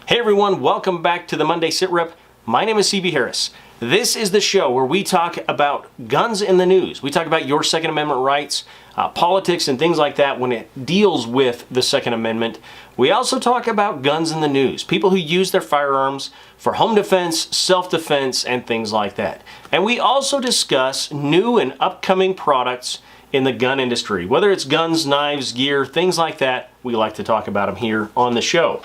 Hey everyone, welcome back to the Monday SITREP. My name is CB Harris. This is the show where we talk about guns in the news. We talk about your Second Amendment rights, politics, and things like that when it deals with the Second Amendment. We also talk about guns in the news, people who use their firearms for home defense, self-defense, and things like that. And we also discuss new and upcoming products in the gun industry. Whether it's guns, knives, gear, things like that, we like to talk about them here on the show.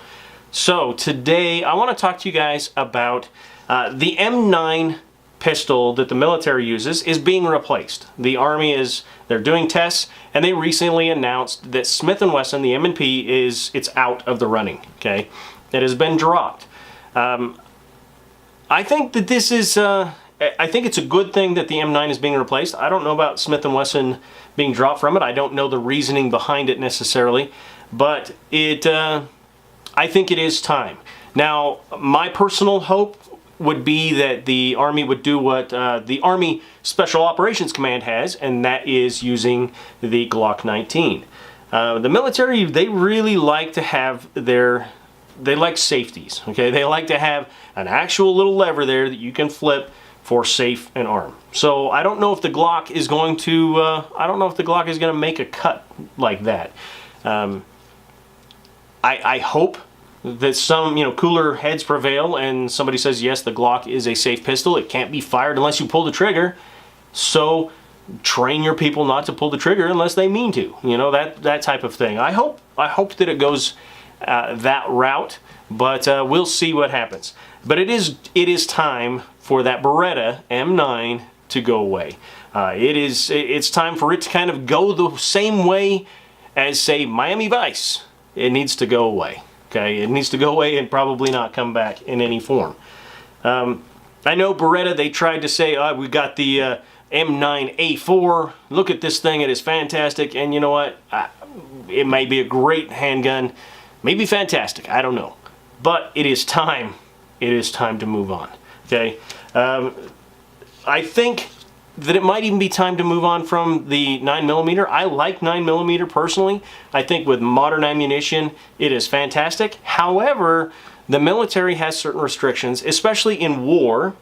So today I want to talk to you guys about the M9 pistol that the military uses is being replaced. The Army they're doing tests, and they recently announced that Smith Wesson, the M&P, it's out of the running. Okay, it has been dropped. I think that this is I think it's a good thing that the M9 is being replaced. I don't know about Smith & Wesson being dropped from it. I don't know the reasoning behind it necessarily, but I think it is time. Now, my personal hope would be that the Army would do what the Army Special Operations Command has, and that is using the Glock 19. The military, they really like to have they like safeties, okay? They like to have an actual little lever there that you can flip for safe and arm. So I don't know if the Glock is going to, make a cut like that. I hope that some cooler heads prevail and somebody says, yes, the Glock is a safe pistol. It can't be fired unless you pull the trigger. So train your people not to pull the trigger unless they mean to. That type of thing. I hope that it goes that route, but we'll see what happens. But it is time for that Beretta M9 to go away. It's time for it to kind of go the same way as, say, Miami Vice. It needs to go away. Okay, it needs to go away and probably not come back in any form. I know Beretta, they tried to say, we got the M9A4. Look at this thing, it is fantastic. And you know what? It may be a great handgun, maybe fantastic, I don't know. But it is time. It is time to move on. Okay, I think that it might even be time to move on from the 9mm. I like 9mm personally. I think with modern ammunition, it is fantastic. However, the military has certain restrictions, especially in war.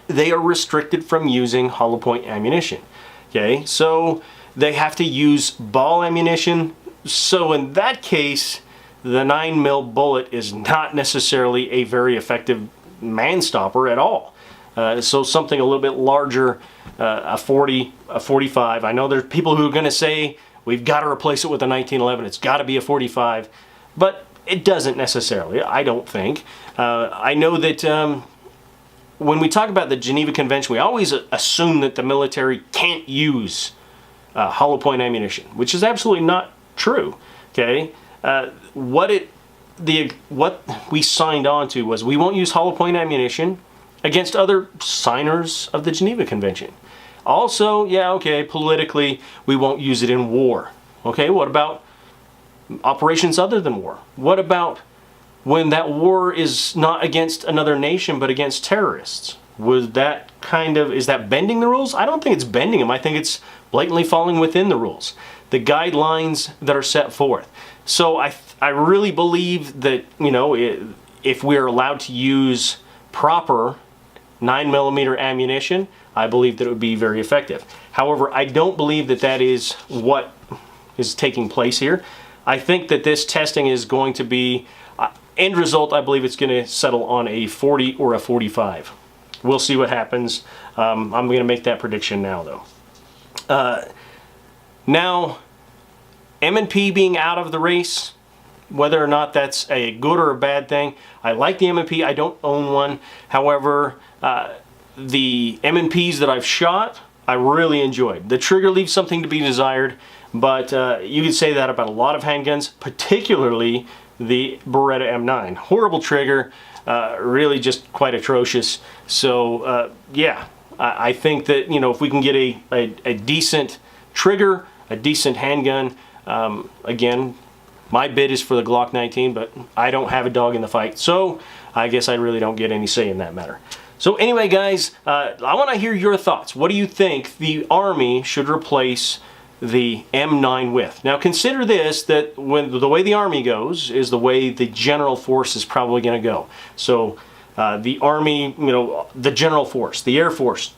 They are restricted from using hollow point ammunition. Okay, so they have to use ball ammunition. So in that case, the 9mm bullet is not necessarily a very effective man stopper at all. So something a little bit larger, a 40, a 45. I know there's people who are going to say we've got to replace it with a 1911. It's got to be a 45, but it doesn't necessarily. I don't think. I know that when we talk about the Geneva Convention, we always assume that the military can't use hollow point ammunition, which is absolutely not true. Okay, what we signed on to was we won't use hollow point ammunition against other signers of the Geneva Convention. Also, yeah, okay, politically, we won't use it in war. Okay, what about operations other than war? What about when that war is not against another nation but against terrorists? Is that bending the rules? I don't think it's bending them. I think it's blatantly falling within the rules, the guidelines that are set forth. So I really believe that, if we're allowed to use proper 9mm ammunition, I believe that it would be very effective. However, I don't believe that that is what is taking place here. I think that this testing is going to be, end result, I believe it's going to settle on a 40 or a 45. We'll see what happens. I'm going to make that prediction now, though. Now, M&P being out of the race, whether or not that's a good or a bad thing, I like the M&P. I don't own one. However, the M&Ps that I've shot, I really enjoyed. The trigger leaves something to be desired, but you could say that about a lot of handguns, particularly the Beretta M9. Horrible trigger, really just quite atrocious. So yeah, I think that if we can get a decent trigger, a decent handgun, again, my bid is for the Glock 19, but I don't have a dog in the fight, so I guess I really don't get any say in that matter. So anyway, guys, I want to hear your thoughts. What do you think the Army should replace the M9 width. Now consider this, that when the way the Army goes is the way the general force is probably going to go. So the Army, the general force, the Air Force.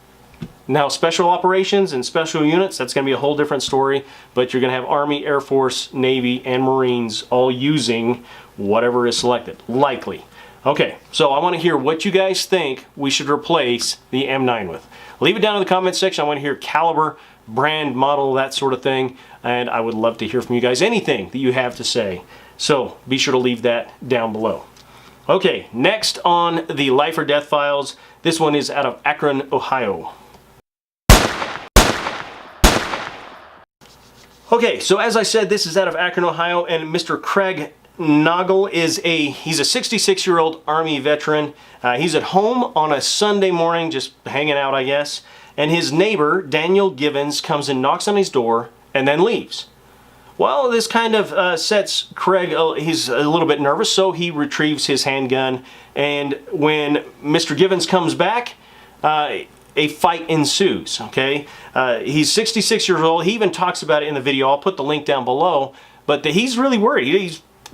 Now special operations and special units, that's going to be a whole different story, but you're going to have Army, Air Force, Navy, and Marines all using whatever is selected, likely. Okay, so I want to hear what you guys think we should replace the M9 with. Leave it down in the comment section. I want to hear caliber, brand, model, that sort of thing, and I would love to hear from you guys, anything that you have to say. So be sure to leave that down below. Okay, next on the Life or Death Files, this one is out of Akron, Ohio. Okay, so as I said, this is out of Akron, Ohio, and Mr. Craig Noggle is he's a 66-year-old Army veteran. He's at home on a Sunday morning, just hanging out, I guess. And his neighbor, Daniel Givens, comes and knocks on his door and then leaves. Well, this kind of sets Craig, he's a little bit nervous, so he retrieves his handgun. And when Mr. Givens comes back, a fight ensues, okay? He's 66 years old. He even talks about it in the video. I'll put the link down below. But he's really worried.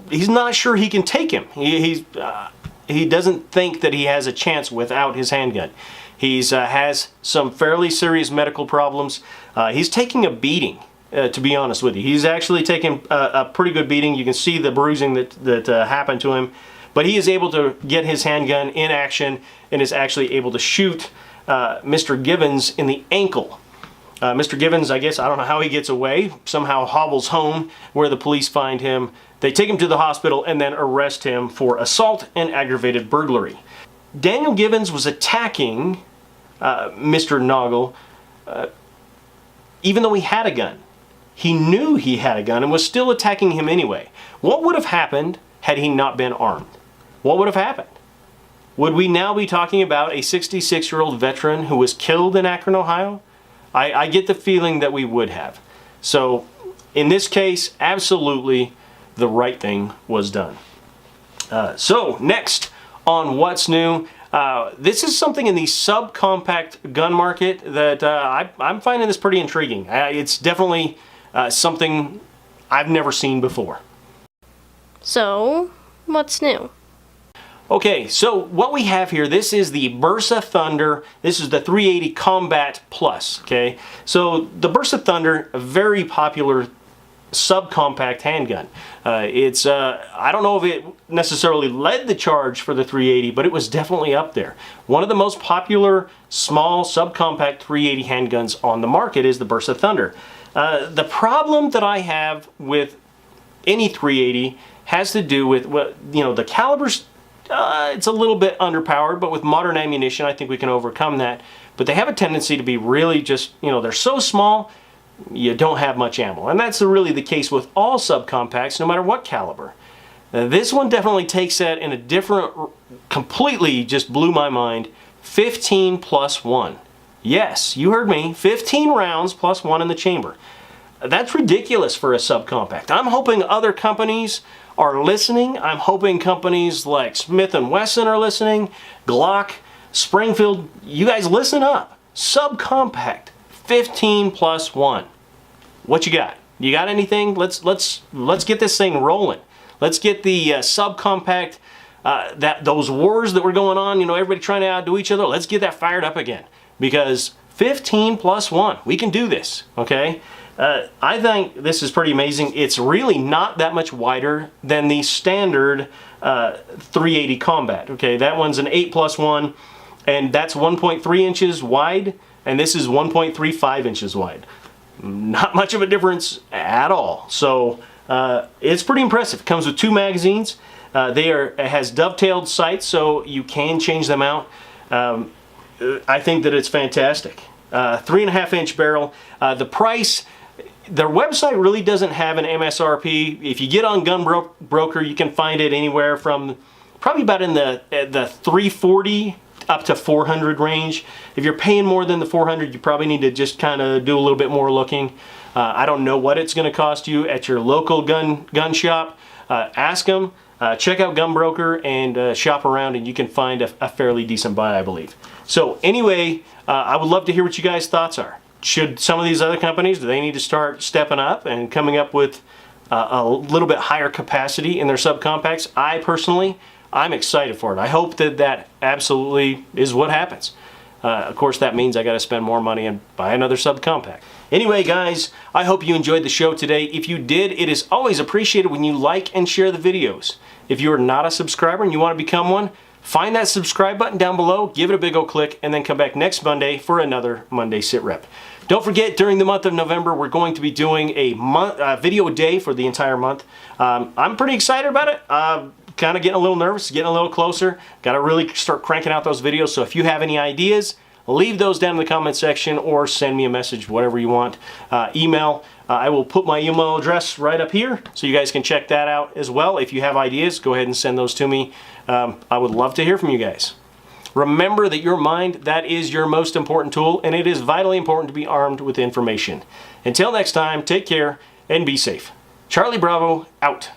He's not sure he can take him. He doesn't think that he has a chance without his handgun. He has some fairly serious medical problems. He's taking a beating, to be honest with you. He's actually taken a pretty good beating. You can see the bruising that happened to him. But he is able to get his handgun in action and is actually able to shoot Mr. Givens in the ankle. Mr. Givens, I guess, I don't know how he gets away, somehow hobbles home where the police find him. They take him to the hospital and then arrest him for assault and aggravated burglary. Daniel Givens was attacking Mr. Noggle even though he had a gun. He knew he had a gun and was still attacking him anyway. What would have happened had he not been armed? What would have happened? Would we now be talking about a 66-year-old veteran who was killed in Akron, Ohio? I get the feeling that we would have. So in this case, absolutely the right thing was done. So next on What's New, this is something in the subcompact gun market that I'm finding this pretty intriguing. It's definitely something I've never seen before. So, what's new? Okay, so what we have here, this is the Bersa Thunder. This is the 380 Combat Plus, okay? So the Bersa Thunder, a very popular subcompact handgun. I don't know if it necessarily led the charge for the 380, but it was definitely up there. One of the most popular small subcompact 380 handguns on the market is the Bersa Thunder. The problem that I have with any 380 has to do with, the calibers. It's a little bit underpowered, but with modern ammunition, I think we can overcome that. But they have a tendency to be really just, they're so small, you don't have much ammo. And that's really the case with all subcompacts, no matter what caliber. This one definitely takes that in a different, completely just blew my mind, 15 plus 1. Yes, you heard me, 15 rounds plus 1 in the chamber. That's ridiculous for a subcompact. I'm hoping other companies are listening. I'm hoping companies like Smith Wesson are listening, Glock, Springfield, you guys listen up. Subcompact, 15 plus 1. What you got? You got anything? Let's get this thing rolling. Let's get the subcompact, those wars that were going on, everybody trying to outdo each other, let's get that fired up again. Because 15 plus 1, we can do this, okay? I think this is pretty amazing. It's really not that much wider than the standard 380 Combat. Okay, that one's an 8 plus 1, and that's 1.3 inches wide, and this is 1.35 inches wide. Not much of a difference at all. So it's pretty impressive. It comes with 2 magazines. It has dovetailed sights, so you can change them out. I think that it's fantastic. 3.5 inch barrel. The price. Their website really doesn't have an MSRP. If you get on Gun Broker, you can find it anywhere from probably about in the $340 up to $400 range. If you're paying more than the $400, you probably need to just kind of do a little bit more looking. I don't know what it's going to cost you at your local gun shop. Ask them. Check out Gun Broker and shop around, and you can find a fairly decent buy, I believe. So anyway, I would love to hear what you guys' thoughts are. should some of these other companies, do they need to start stepping up and coming up with a little bit higher capacity in their subcompacts? I'm excited for it. I hope that that absolutely is what happens. Of course, that means I got to spend more money and buy another subcompact. Anyway, guys, I hope you enjoyed the show today. If you did, it is always appreciated when you like and share the videos. If you are not a subscriber and you want to become one, find that subscribe button down below, give it a big old click, and then come back next Monday for another Monday Sit Rep. Don't forget, during the month of November, we're going to be doing a video a day for the entire month. I'm pretty excited about it. Kind of getting a little nervous, getting a little closer. Got to really start cranking out those videos. So if you have any ideas, leave those down in the comment section or send me a message, whatever you want. Email. I will put my email address right up here so you guys can check that out as well. If you have ideas, go ahead and send those to me. I would love to hear from you guys. Remember that your mind, that is your most important tool, and it is vitally important to be armed with information. Until next time, take care and be safe. Charlie Bravo, out.